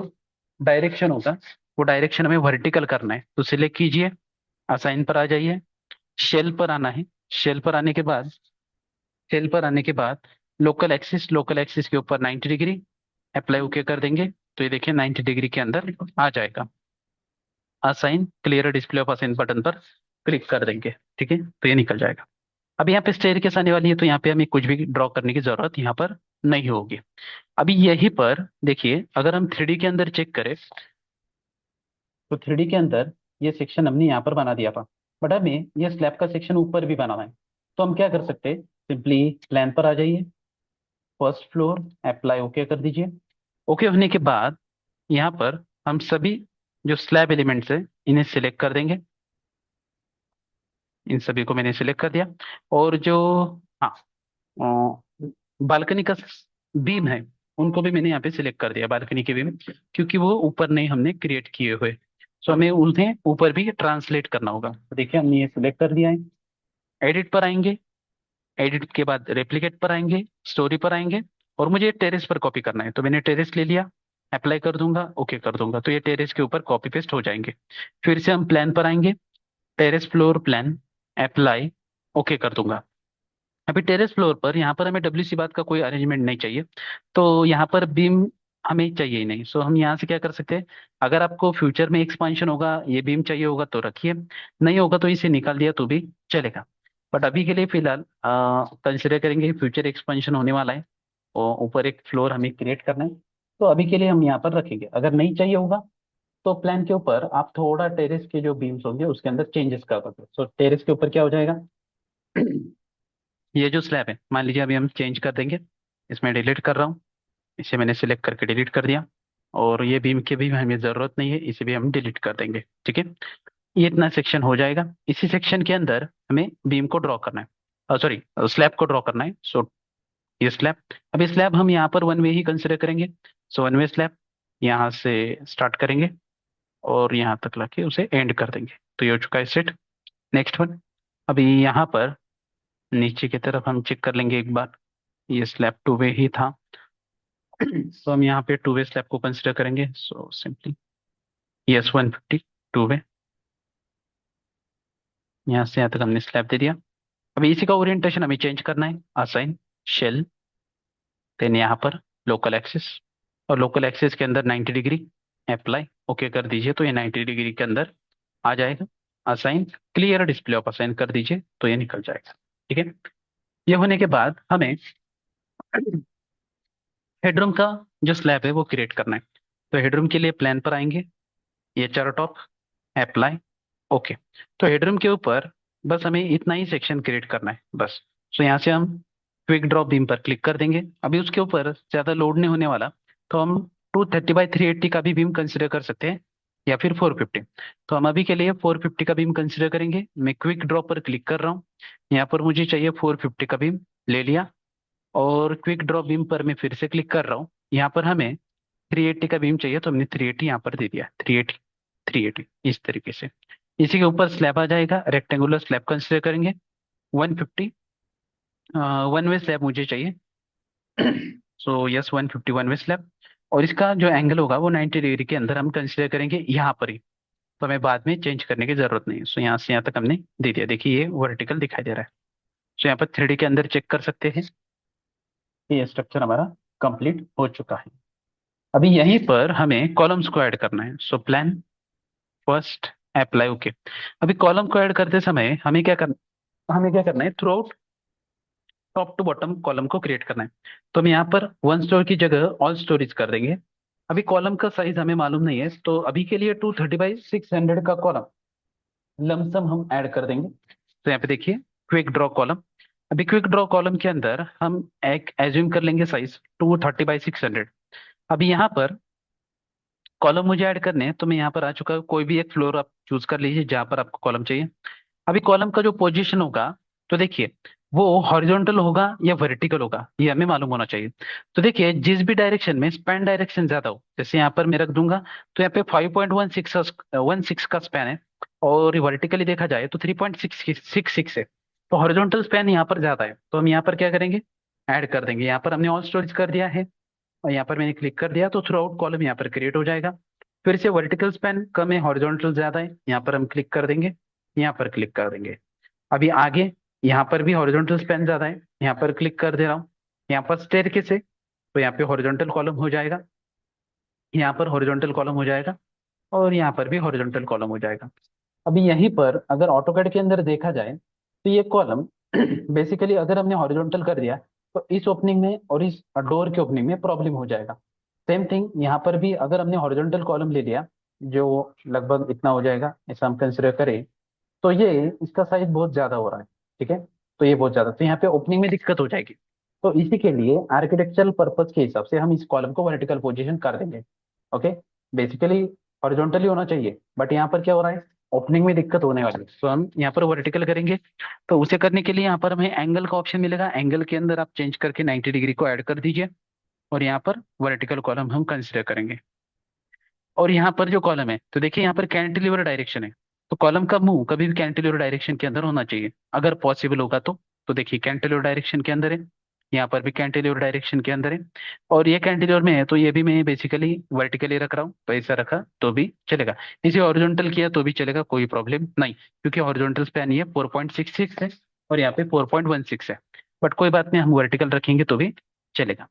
डायरेक्शन होगा वो डायरेक्शन हमें वर्टिकल करना है। तो सिलेक्ट कीजिए, असाइन पर आ जाइए, शेल पर आना है। शेल पर आने के बाद सेल पर आने के बाद लोकल एक्सिस के ऊपर 90 डिग्री अप्लाई ओके कर देंगे। तो ये देखिए 90 डिग्री के अंदर आ जाएगा। Assign clear display of assign button पर क्लिक कर देंगे, ठीक है, तो ये निकल जाएगा। अब यहाँ पे स्टेयर केस आने वाली है, तो यहाँ पे हमें कुछ भी ड्रॉ करने की जरूरत यहाँ पर नहीं होगी। अभी यहीं पर देखिए, अगर हम 3D के अंदर चेक करें तो 3D के अंदर ये सेक्शन हमने यहाँ पर बना दिया था, बट हमें ये स्लैब का सेक्शन ऊपर भी बनाना है। तो हम क्या कर सकते हैं, सिंपली प्लान पर आ जाइए, फर्स्ट फ्लोर, अप्लाई ओके कर दीजिए। ओके होने के बाद यहाँ पर हम सभी जो स्लैब एलिमेंट्स है इन्हें सिलेक्ट कर देंगे। इन सभी को मैंने सिलेक्ट कर दिया। और जो हाँ बालकनी का बीम है उनको भी मैंने यहाँ पे सिलेक्ट कर दिया, बालकनी के बीम, क्योंकि वो ऊपर नहीं हमने क्रिएट किए हुए। सो हमें उन्हें ऊपर भी ट्रांसलेट करना होगा। तो देखिए हमने ये सिलेक्ट कर दिया है। एडिट पर आएंगे, एडिट के बाद रेप्लिकेट पर आएंगे, स्टोरी पर आएंगे, और मुझे टेरेस पर कॉपी करना है, तो मैंने टेरेस ले लिया। अप्लाई कर दूंगा, ओके कर दूंगा, तो ये टेरेस के ऊपर कॉपी पेस्ट हो जाएंगे। फिर से हम प्लान पर आएंगे, terrace floor plan, apply, okay कर दूंगा। अभी टेरेस फ्लोर पर यहाँ पर हमें डब्ल्यूसी बात का कोई अरेंजमेंट नहीं चाहिए, तो यहाँ पर बीम हमें चाहिए ही नहीं। सो हम यहाँ से क्या कर सकते हैं, अगर आपको फ्यूचर में एक्सपांशन होगा, ये बीम चाहिए होगा तो रखिए, नहीं होगा तो इसे निकाल दिया तो भी चलेगा। बट अभी के लिए फिलहाल कंसिडर करेंगे फ्यूचर एक्सपांशन होने वाला है और ऊपर एक फ्लोर हमें क्रिएट करना है, तो अभी के लिए हम यहाँ पर रखेंगे। अगर नहीं चाहिए होगा तो प्लान के ऊपर आप थोड़ा टेरेस के जो बीम्स होंगे उसके अंदर चेंजेस कर सकते हो। सो टेरेस के ऊपर क्या हो जाएगा ये जो स्लैब है मान लीजिए अभी हम चेंज कर देंगे, इसमें डिलीट कर रहा हूँ, इसे मैंने सिलेक्ट करके डिलीट कर दिया। और ये बीम की भी हमें ज़रूरत नहीं है, इसे भी हम डिलीट कर देंगे। ठीक है, ये इतना सेक्शन हो जाएगा। इसी सेक्शन के अंदर हमें बीम को ड्रॉ करना है, सॉरी स्लैब को ड्रॉ करना है। सो ये स्लैब, अब ये स्लैब हम यहाँ पर वन वे ही कंसिडर करेंगे। सो वन वे स्लैब यहाँ से स्टार्ट करेंगे और यहाँ तक लाके उसे एंड कर देंगे। तो ये हो चुका है सेट। नेक्स्ट वन, अभी यहाँ पर नीचे की तरफ हम चेक कर लेंगे एक बार, ये स्लैब टू वे ही था। तो हम यहाँ पे टू वे स्लैब को कंसिडर करेंगे। So simply yes 150 two way, यहाँ से यहाँ तक हमने स्लैब दे दिया। अभी इसी का ओरिएंटेशन हमें चेंज करना है, असाइन शेल, देन यहाँ पर लोकल एक्सिस, और लोकल एक्सिस के अंदर 90 डिग्री अप्लाई ओके कर दीजिए तो ये 90 डिग्री के अंदर आ जाएगा। Assign clear display of assign कर दीजिए तो ये निकल जाएगा। ठीक है, ये होने के बाद हमें हेडरूम का जो स्लैब है वो क्रिएट करना है। तो हेडरूम के लिए प्लान पर आएंगे, ये चारों टॉप अप्लाई ओके। तो हेडरूम के ऊपर बस हमें इतना ही सेक्शन क्रिएट करना है बस। सो यहाँ से हम क्विक ड्रॉप बीम पर क्लिक कर देंगे। अभी उसके ऊपर ज़्यादा लोड नहीं होने वाला, तो हम 230/380 का भी बीम कंसिडर कर सकते हैं या फिर 450। तो हम अभी के लिए 450 का बीम कंसिडर करेंगे। मैं क्विक ड्रॉप पर क्लिक कर रहा हूँ, यहाँ पर मुझे चाहिए 450 का बीम, ले लिया। और क्विक ड्रॉप बीम पर मैं फिर से क्लिक कर रहा हूँ, यहाँ पर हमें 380 का बीम चाहिए तो हमने 380 यहाँ पर दे दिया, 380 380 इस तरीके से। इसी के ऊपर स्लैब आ जाएगा, रेक्टेंगुलर स्लैब कंसिडर करेंगे 150, वन वे स्लैब मुझे चाहिए। So yes 150 one way slab, और इसका जो एंगल होगा वो 90 डिग्री के अंदर हम कंसिडर करेंगे यहाँ पर ही। तो हमें बाद में चेंज करने की जरूरत नहीं है। सो यहाँ से यहाँ तक हमने दे दिया, देखिए ये वर्टिकल दिखाई दे रहा है। सो यहाँ पर 3D के अंदर चेक कर सकते हैं कि ये स्ट्रक्चर हमारा कंप्लीट हो चुका है। अभी यहीं पर हमें कॉलम्स को ऐड करना है। So plan first apply okay. अभी कॉलम को ऐड करते समय हमें क्या करना है, throughout top to bottom column को क्रिएट करना है। तो हम यहाँ पर वन स्टोर की जगह ऑल स्टोरेज कर देंगे। अभी कॉलम का साइज हमें मालूम नहीं है, तो अभी के लिए 230/600 का कॉलम लमसम हम ऐड कर देंगे। तो यहाँ पे देखिए क्विक ड्रॉ कॉलम, अभी क्विक ड्रॉ कॉलम के अंदर हम एक एज्यूम कर लेंगे साइज 230/600। अभी यहाँ पर कॉलम मुझे ऐड करने हैं, तो मैं यहाँ पर आ चुका हूँ। कोई भी एक फ्लोर आप चूज कर लीजिए जहाँ पर आपको कॉलम चाहिए। अभी कॉलम का जो पोजीशन होगा, तो देखिए वो हॉरिजॉन्टल होगा या वर्टिकल होगा, ये हमें मालूम होना चाहिए। तो देखिए जिस भी डायरेक्शन में स्पैन डायरेक्शन ज्यादा हो, जैसे यहाँ पर मैं रख दूंगा, तो यहाँ पे 5.16 का स्पैन है, और वर्टिकली देखा जाए तो 3.66 है। तो हॉरिजॉन्टल स्पैन यहाँ पर ज्यादा है, तो हम यहाँ पर क्या करेंगे, ऐड कर देंगे। यहाँ पर हमने ऑल स्टोरेज कर दिया है, और यहाँ पर मैंने क्लिक कर दिया तो थ्रू आउट कॉलम यहाँ पर क्रिएट हो जाएगा। फिर से वर्टिकल स्पैन कम है, हॉरिजॉन्टल ज्यादा है, यहाँ पर हम क्लिक कर देंगे, यहाँ पर क्लिक कर देंगे। अभी आगे यहाँ पर भी हॉरिजॉन्टल स्पैन ज्यादा है, यहाँ पर क्लिक कर दे रहा हूँ। यहाँ पर स्टेयरकेस है, तो यहाँ पे हॉरिजॉन्टल कॉलम हो जाएगा, यहाँ पर हॉरिजॉन्टल कॉलम हो जाएगा, और यहाँ पर भी हॉरिजॉन्टल कॉलम हो जाएगा। अभी यहीं पर अगर ऑटोकैड के अंदर देखा जाए तो ये कॉलम बेसिकली अगर हमने हॉरिजॉन्टल कर दिया तो इस ओपनिंग में और इस डोर के ओपनिंग में प्रॉब्लम हो जाएगा। सेम थिंग यहाँ पर भी अगर हमने हॉरिजॉन्टल कॉलम ले लिया, जो लगभग इतना हो जाएगा, ऐसा हम कंसिडर करें, तो ये इसका साइज बहुत ज्यादा हो रहा है। ठीक है, तो ये बहुत ज्यादा, तो यहाँ पे ओपनिंग में दिक्कत हो जाएगी। तो इसी के लिए आर्किटेक्चरल पर्पज के हिसाब से हम इस कॉलम को वर्टिकल पोजीशन कर देंगे। ओके, बेसिकली हॉरिजॉन्टली होना चाहिए, बट यहाँ पर क्या हो रहा है, ओपनिंग में दिक्कत होने वाली है, तो हम यहाँ पर वर्टिकल करेंगे। तो उसे करने के लिए यहाँ पर हमें एंगल का ऑप्शन मिलेगा, एंगल के अंदर आप चेंज करके 90 डिग्री को ऐड कर दीजिए, और यहाँ पर वर्टिकल कॉलम हम कंसिडर करेंगे। और यहाँ पर जो कॉलम है, तो देखिए यहाँ पर कैंटिलीवर डायरेक्शन है, तो कॉलम का मुंह कभी भी कैंटिलीवर डायरेक्शन के अंदर होना चाहिए अगर पॉसिबल होगा तो देखिए कैंटिलीवर डायरेक्शन के अंदर है, यहाँ पर भी कैंटिलीवर डायरेक्शन के अंदर है, और ये कैंटिलीवर में है तो ये भी मैं बेसिकली वर्टिकली रख रहा हूँ, तो ऐसा रखा तो भी चलेगा। इसे हॉरिजॉन्टल किया तो भी चलेगा, कोई प्रॉब्लम नहीं, क्योंकि हॉरिजॉन्टल स्पैन ये 4.66 है और यहाँ पे 4.16 है। बट कोई बात नहीं, हम वर्टिकल रखेंगे तो भी चलेगा।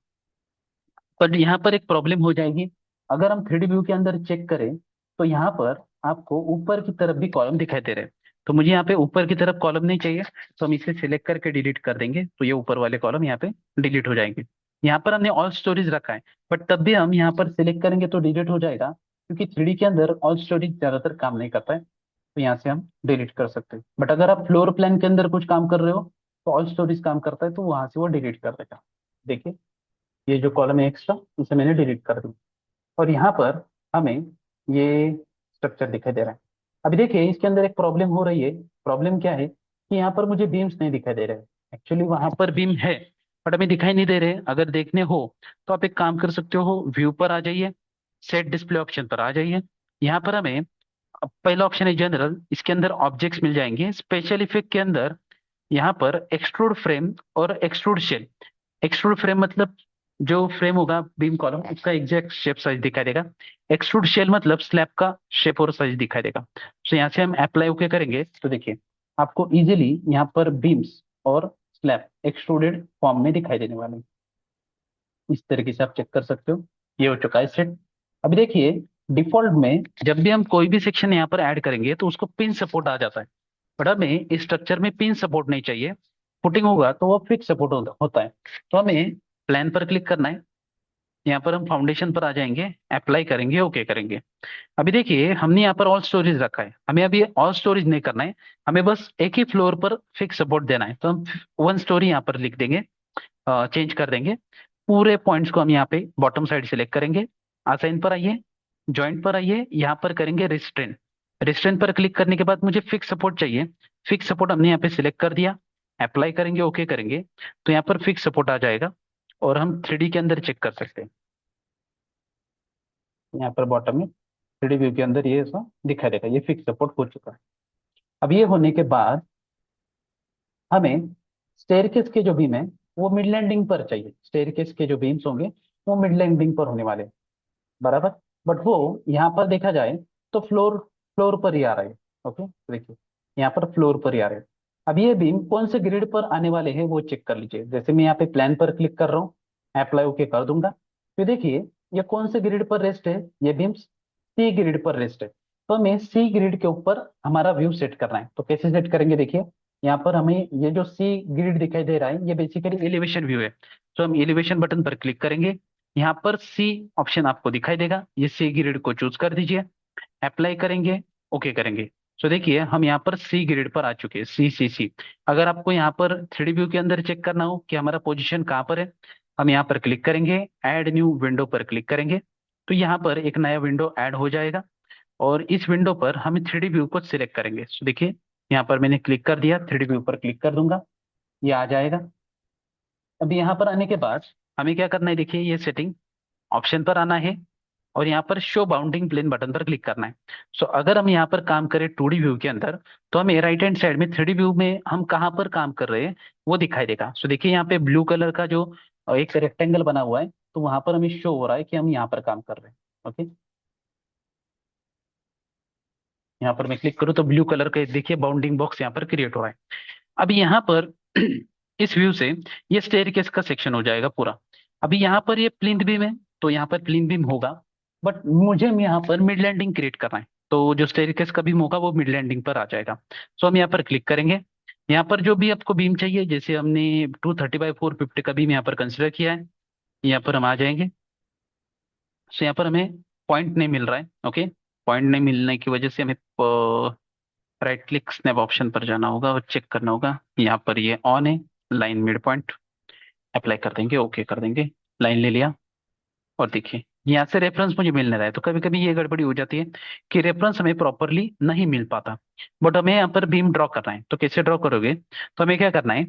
पर यहाँ पर एक प्रॉब्लम हो जाएगी, अगर हम 3D व्यू के अंदर चेक करें तो यहाँ पर आपको ऊपर की तरफ भी कॉलम दिखाई दे रहे हैं। तो मुझे यहाँ पे ऊपर की तरफ कॉलम नहीं चाहिए, तो हम इसे सिलेक्ट करके डिलीट कर देंगे, तो ये ऊपर वाले कॉलम यहाँ पे डिलीट हो जाएंगे। यहाँ पर हमने ऑल स्टोरेज रखा है, बट तब भी हम यहाँ पर सिलेक्ट करेंगे तो डिलीट हो जाएगा, क्योंकि 3D के अंदर ऑल स्टोरेज ज्यादातर काम नहीं करता है, तो यहाँ से हम डिलीट कर सकते हैं। बट अगर आप फ्लोर प्लान के अंदर कुछ काम कर रहे हो तो ऑल स्टोरेज काम करता है, तो वहां से वो डिलीट कर देगा। देखिए ये जो कॉलम है एक्स्ट्रा, इसे मैंने डिलीट कर दिया, और यहाँ पर हमें ये स्ट्रक्चर दिखाई दे रहा है। अभी देखिए इसके अंदर एक प्रॉब्लम हो रही है। प्रॉब्लम क्या है कि यहाँ पर मुझे बीम्स नहीं दिखाई दे रहे हैं। एक्चुअली वहां पर बीम है, बट हमें दिखाई नहीं दे रहे। अगर देखने हो तो आप एक काम कर सकते हो, व्यू पर आ जाइए, सेट डिस्प्ले ऑप्शन पर आ जाइए। यहाँ पर हमें पहला ऑप्शन है जनरल, इसके अंदर ऑब्जेक्ट्स मिल जाएंगे। स्पेशल इफेक्ट के अंदर यहाँ पर एक्सट्रूड फ्रेम और एक्सट्रूड शेल। एक्सट्रूड फ्रेम मतलब जो फ्रेम होगा बीम कॉलम, उसका एग्जैक्ट शेप साइज दिखाई देगा। एक्सट्रूड शेल मतलब स्लैब का शेप और साइज दिखाई देगा। तो यहाँ से हम अप्लाई ओके करेंगे तो देखिए आपको इजीली यहाँ पर बीम्स और स्लैब एक्सट्रूडेड फॉर्म में दिखाई देने वाले हैं। इस तरीके से आप चेक कर सकते हो। ये हो चुका है सेट। अभी देखिए डिफॉल्ट में जब भी हम कोई भी सेक्शन यहाँ पर ऐड करेंगे तो उसको पिन सपोर्ट आ जाता है, बट हमें इस स्ट्रक्चर में पिन सपोर्ट नहीं चाहिए। फुटिंग होगा तो वो फिक्स सपोर्ट होता है। तो हमें प्लान पर क्लिक करना है, यहाँ पर हम फाउंडेशन पर आ जाएंगे, अप्लाई करेंगे, ओके करेंगे। अभी देखिए हमने यहाँ पर ऑल स्टोरेज रखा है, हमें अभी ऑल स्टोरेज नहीं करना है, हमें बस एक ही फ्लोर पर फिक्स सपोर्ट देना है। तो हम वन स्टोरी यहाँ पर लिख देंगे, चेंज कर देंगे। पूरे पॉइंट्स को हम यहाँ पे बॉटम साइड सेलेक्ट करेंगे। असाइन पर आइए, जॉइंट पर आइए, यहाँ पर करेंगे रिस्ट्रेन। रिस्ट्रेन पर क्लिक करने के बाद मुझे फिक्स सपोर्ट चाहिए। फिक्स सपोर्ट हमने यहाँ पे सिलेक्ट कर दिया, अप्लाई करेंगे, ओके करेंगे, तो यहाँ पर फिक्स सपोर्ट आ जाएगा। और हम 3D के अंदर चेक कर सकते हैं। यहाँ पर बॉटम में 3D व्यू के अंदर ये ऐसा दिखाई देगा, ये फिक्स सपोर्ट हो चुका है। अब ये होने के बाद हमें स्टेयरकेस के जो बीम है वो मिड लैंडिंग पर चाहिए। स्टेयरकेस के जो बीम्स होंगे वो मिड लैंडिंग पर होने वाले हैं, बराबर। बट वो यहाँ पर देखा जाए तो फ्लोर फ्लोर पर ही आ रहा है। ओके देखिए यहाँ पर फ्लोर पर ही आ रहे हैं। अब ये बीम कौन से ग्रिड पर आने वाले हैं वो चेक कर लीजिए। जैसे मैं यहाँ पे प्लान पर क्लिक कर रहा हूँ, अप्लाई ओके कर दूंगा, तो देखिए ये कौन से ग्रिड पर रेस्ट है, ये बीम्स सी ग्रिड पर रेस्ट है। तो हमें सी ग्रिड के ऊपर हमारा व्यू सेट करना है। तो कैसे सेट करेंगे, देखिए यहाँ पर हमें ये जो सी ग्रिड दिखाई दे रहा है ये बेसिकली एलिवेशन व्यू है। तो हम एलिवेशन बटन पर क्लिक करेंगे, यहाँ पर सी ऑप्शन आपको दिखाई देगा, ये सी ग्रिड को चूज कर दीजिए, अप्लाई करेंगे, ओके करेंगे। सो देखिए हम यहाँ पर सी ग्रिड पर आ चुके हैं, सी। अगर आपको यहाँ पर 3D व्यू के अंदर चेक करना हो कि हमारा पोजीशन कहाँ पर है, हम यहाँ पर क्लिक करेंगे, ऐड न्यू विंडो पर क्लिक करेंगे, तो यहाँ पर एक नया विंडो ऐड हो जाएगा। और इस विंडो पर हम 3D व्यू को सिलेक्ट करेंगे। सो देखिए यहाँ पर मैंने क्लिक कर दिया, 3D व्यू पर क्लिक कर दूंगा, ये आ जाएगा। अभी यहाँ पर आने के बाद हमें क्या करना है, देखिए ये सेटिंग ऑप्शन पर आना है और यहाँ पर शो बाउंडिंग प्लेन बटन पर क्लिक करना है। सो अगर हम यहाँ पर काम करें 2D व्यू के अंदर, तो हमें राइट हैंड साइड में 3D व्यू में हम कहाँ पर काम कर रहे हैं वो दिखाई देगा। सो देखिए यहाँ पे ब्लू कलर का जो एक रेक्टेंगल बना हुआ है, तो वहां पर हमें शो हो रहा है कि हम यहाँ पर काम कर रहे हैं। ओके यहाँ पर मैं क्लिक करूँ तो ब्लू कलर का देखिए बाउंडिंग बॉक्स यहाँ पर क्रिएट हो रहा है। अभी यहाँ पर इस व्यू से ये स्टेयरकेस का सेक्शन हो जाएगा पूरा। अभी यहाँ पर ये प्लिंथ बीम है, तो यहाँ पर प्लिंथ बीम होगा, बट मुझे यहाँ पर मिड लैंडिंग क्रिएट करना है, तो जो स्टेयरकेस का बीम होगा वो मिड लैंडिंग पर आ जाएगा। सो हम यहाँ पर क्लिक करेंगे, यहाँ पर जो भी आपको बीम चाहिए, जैसे हमने 230 बाई 450 का बीम यहाँ पर कंसिडर किया है, यहाँ पर हम आ जाएंगे। सो यहाँ पर हमें पॉइंट नहीं मिल रहा है। ओके पॉइंट नहीं मिलने की वजह से हमें राइट क्लिक स्नैप ऑप्शन पर जाना होगा और चेक करना होगा, यहाँ पर ये ऑन है, लाइन मिड पॉइंट, अप्लाई कर देंगे, ओके कर देंगे, लाइन ले लिया। और देखिए यहाँ से रेफरेंस मुझे मिल नहीं रहा है, तो कभी कभी ये गड़बड़ी हो जाती है कि रेफरेंस हमें प्रॉपरली नहीं मिल पाता। बट हमें यहाँ पर बीम ड्रॉ करना है, तो कैसे ड्रॉ करोगे, तो हमें क्या करना है,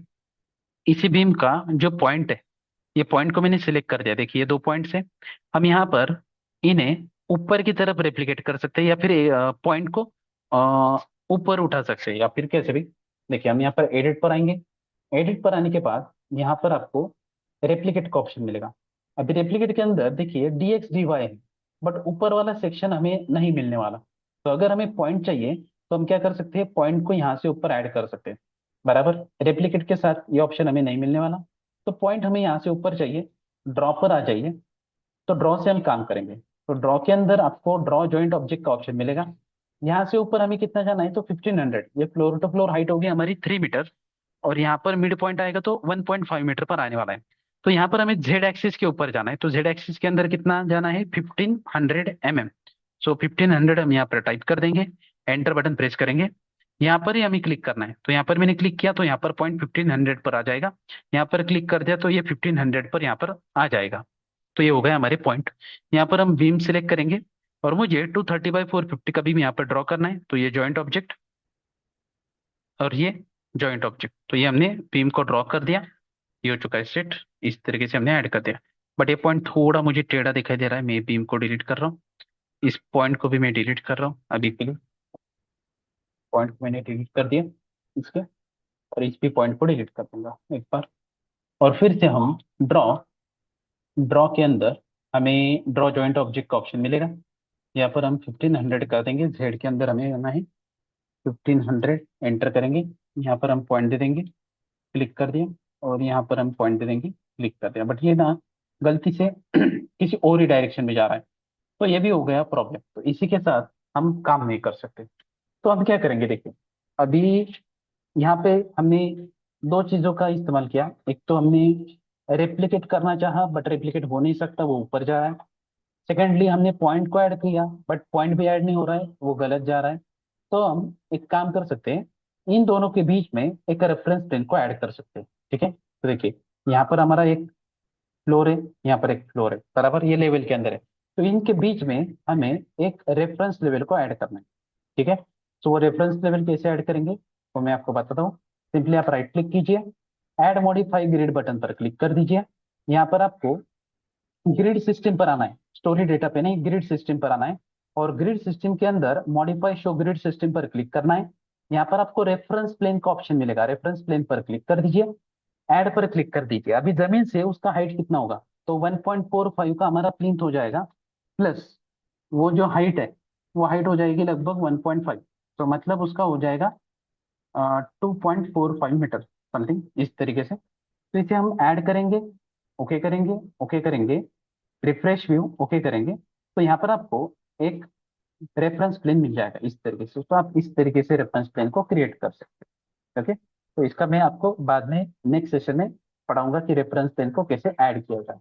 इसी बीम का जो पॉइंट है, ये पॉइंट को मैंने सिलेक्ट कर दिया, देखिए ये दो पॉइंट्स है, हम यहाँ पर इन्हें ऊपर की तरफ रेप्लिकेट कर सकते हैं, या फिर पॉइंट को ऊपर उठा सकते हैं, या फिर कैसे भी। देखिए हम यहाँ पर एडिट पर आएंगे, एडिट पर आने के बाद यहाँ पर आपको रेप्लिकेट का ऑप्शन मिलेगा। अभी रेप्लिकेट के अंदर देखिए dx dy है, बट ऊपर वाला सेक्शन हमें नहीं मिलने वाला। तो अगर हमें पॉइंट चाहिए तो हम क्या कर सकते हैं, पॉइंट को यहाँ से ऊपर ऐड कर सकते हैं, बराबर। रेप्लिकेट के साथ ये ऑप्शन हमें नहीं मिलने वाला, तो पॉइंट हमें यहाँ से ऊपर चाहिए, ड्रॉ पर आ जाइए। तो ड्रॉ से हम काम करेंगे, तो ड्रॉ के अंदर आपको ड्रॉ जॉइंट ऑब्जेक्ट का ऑप्शन मिलेगा। यहाँ से ऊपर हमें कितना जाना है, तो 1500, ये फ्लोर टू फ्लोर हाइट होगी हमारी 3 मीटर, और यहाँ पर मिड पॉइंट आएगा तो 1.5 मीटर पर आने वाला है। तो यहाँ पर हमें जेड एक्सिस के ऊपर जाना है, तो जेड एक्सिस के अंदर कितना जाना है, 1500 mm। सो 1500 हम यहाँ पर टाइप कर देंगे, एंटर बटन प्रेस करेंगे। यहाँ पर ही हमें क्लिक करना है, तो यहाँ पर मैंने क्लिक किया तो यहाँ पर पॉइंट 1500 पर आ जाएगा। यहाँ पर क्लिक कर दिया तो ये 1500 पर यहाँ पर आ जाएगा। तो ये हो गए हमारे पॉइंट। यहाँ पर हम बीम सिलेक्ट करेंगे और मुझे 230 बाई 450 का बीम यहाँ पर ड्रॉ करना है, तो ये जॉइंट ऑब्जेक्ट और ये जॉइंट ऑब्जेक्ट, तो ये हमने बीम को ड्रॉ कर दिया। ये हो चुका है सेट। इस तरीके से हमने ऐड कर दिया। बट ये पॉइंट थोड़ा मुझे टेढ़ा दिखाई दे रहा है, मैं बीम को डिलीट कर रहा हूँ। इस पॉइंट को भी मैं डिलीट कर रहा हूँ अभी के लिए। पॉइंट को मैंने डिलीट कर दिया इसके, और इस भी पॉइंट को डिलीट कर दूंगा एक बार। और फिर से हम ड्रॉ ड्रॉ के अंदर हमें ड्रॉ जॉइंट ऑब्जेक्ट का ऑप्शन मिलेगा। यहाँ पर हम 1500 कर देंगे, जेड के अंदर हमें आना है 1500, एंटर करेंगे। यहाँ पर हम पॉइंट दे देंगे, क्लिक कर दिया। और यहाँ पर हम पॉइंट दे देंगे, क्लिक कर दिया। बट ये ना गलती से किसी और ही डायरेक्शन में जा रहा है, तो ये भी हो गया प्रॉब्लम। तो इसी के साथ हम काम नहीं कर सकते। तो हम क्या करेंगे, देखिए अभी यहाँ पे हमने दो चीजों का इस्तेमाल किया। एक तो हमने रेप्लिकेट करना चाहा, बट रेप्लिकेट हो नहीं सकता, वो ऊपर जा रहा है। सेकेंडली हमने पॉइंट को ऐड किया, बट पॉइंट भी ऐड नहीं हो रहा है, वो गलत जा रहा है। तो हम एक काम कर सकते हैं, इन दोनों के बीच में एक रेफरेंस प्लेन को ऐड कर सकते हैं। ठीक है, तो देखिए यहाँ पर हमारा एक फ्लोर है, यहाँ पर एक फ्लोर है, बराबर, ये लेवल के अंदर है। तो इनके बीच में हमें एक रेफरेंस लेवल को ऐड करना है। ठीक है, तो वो रेफरेंस लेवल कैसे ऐड करेंगे वो मैं आपको बताता हूँ। सिंपली आप राइट क्लिक कीजिए, ऐड मॉडिफाई ग्रिड बटन पर क्लिक कर दीजिए। यहाँ पर आपको ग्रिड सिस्टम पर आना है, स्टोरी डेटा पे नहीं, ग्रिड सिस्टम पर आना है। और ग्रिड सिस्टम के अंदर मॉडिफाई शो ग्रिड सिस्टम पर क्लिक करना है। यहाँ पर आपको रेफरेंस प्लेन का ऑप्शन मिलेगा, रेफरेंस प्लेन पर क्लिक कर दीजिए, ऐड पर क्लिक कर दीजिए। अभी जमीन से उसका हाइट कितना होगा, तो 1.45 का हमारा प्लिंथ हो जाएगा, प्लस वो जो हाइट है वो हाइट हो जाएगी लगभग 1.5। तो मतलब उसका हो जाएगा 2.45 मीटर समथिंग, इस तरीके से। तो इसे हम ऐड करेंगे, ओके करेंगे, ओके करेंगे, रिफ्रेश व्यू, ओके करेंगे। तो यहाँ पर आपको एक रेफरेंस प्लेन मिल जाएगा इस तरीके से। तो आप इस तरीके से रेफरेंस प्लेन को क्रिएट कर सकते हैं। ओके, तो इसका मैं आपको बाद में नेक्स्ट सेशन में पढ़ाऊंगा कि रेफरेंस प्लेन को कैसे ऐड किया जाए।